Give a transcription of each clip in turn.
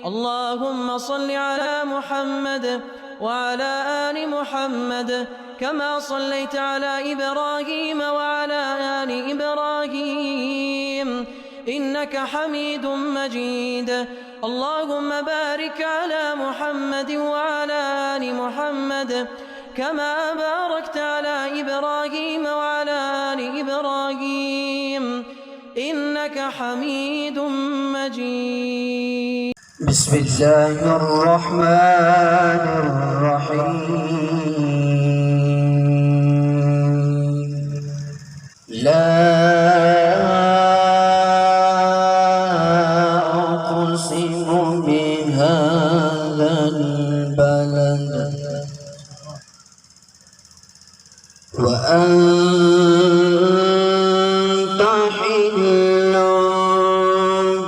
اللهم صل على محمد وعلى آل محمد كما صليت على إبراهيم وعلى آل إبراهيم إنك حميد مجيد. اللهم بارك على محمد وعلى آل محمد كما باركت على إبراهيم وعلى آل إبراهيم إنك حميد مجيد. بسم الله الرحمن الرحيم. لا أقسم بهذا البلد وأنت حل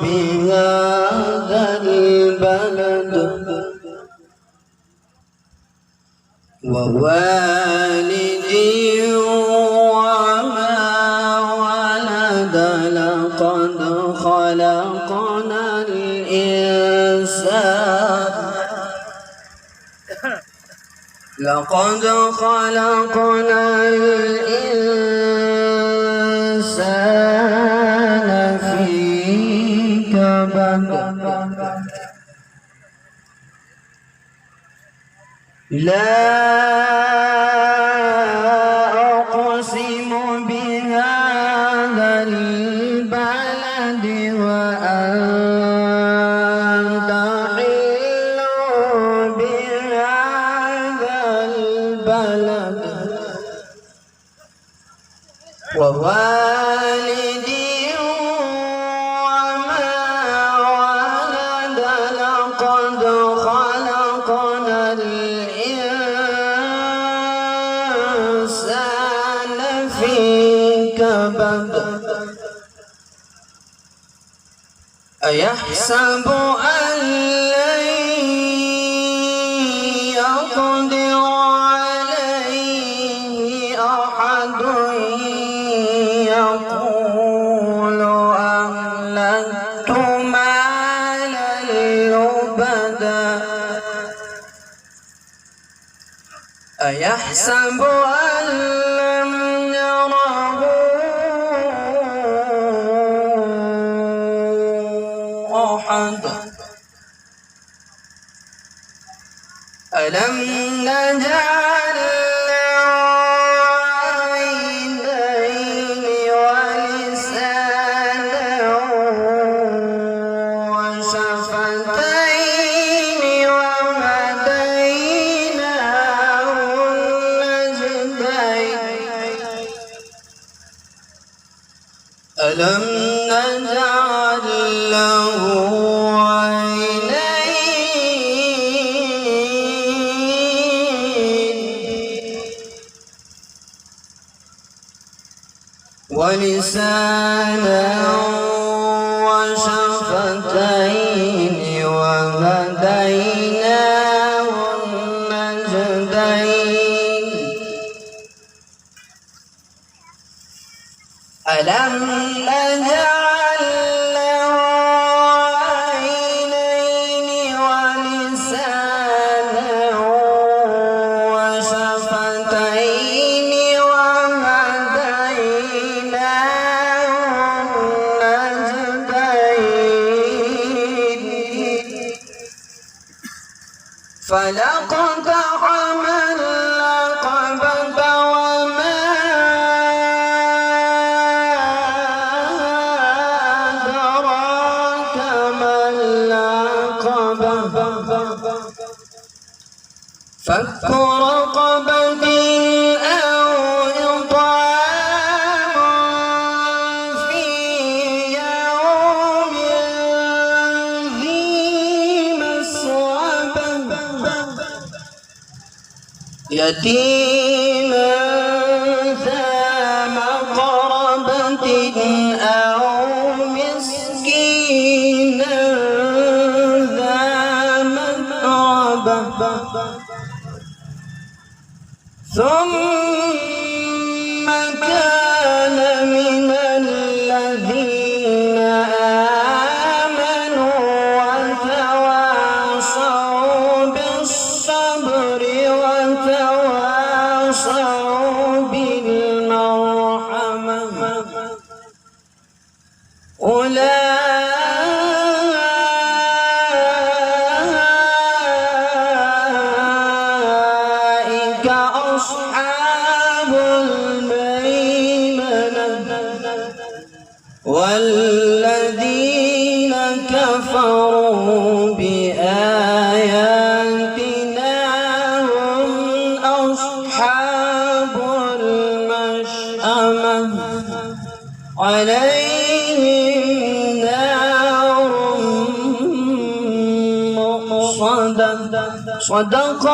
بهذا البلد ووالد وما ولد لقد خلقنا الإنسان في كبد. لا أقسم بهذا البلد وأنت حل بهذا البلد ووالد وما ولد لقد خلقنا الإنسان في كبد. أيحسب أن لن يقدر عليه أحد يقول أهلكت مالا لبدا. أيحسب أن لم يره أحد. ألم نجعل له عينين ولسانا وشفتين وهديناه النجدين. ألم نجعل له ولسانا وشفتين وهديناه النجدين. ألم نجعل له عينين ولسانا وشفتين فلقتحم العقبة وما أدراك ما العقبة. فك رقبة أو إطعام في يوم ذي مسغبة يتيما ذا مقربة أو مسكينا ذا متربة ثم كان من الذين آمنوا وتواصوا الذين كفروا بآياتنا هم أصحاب المشأمة عليهم نار مؤصدة. صدق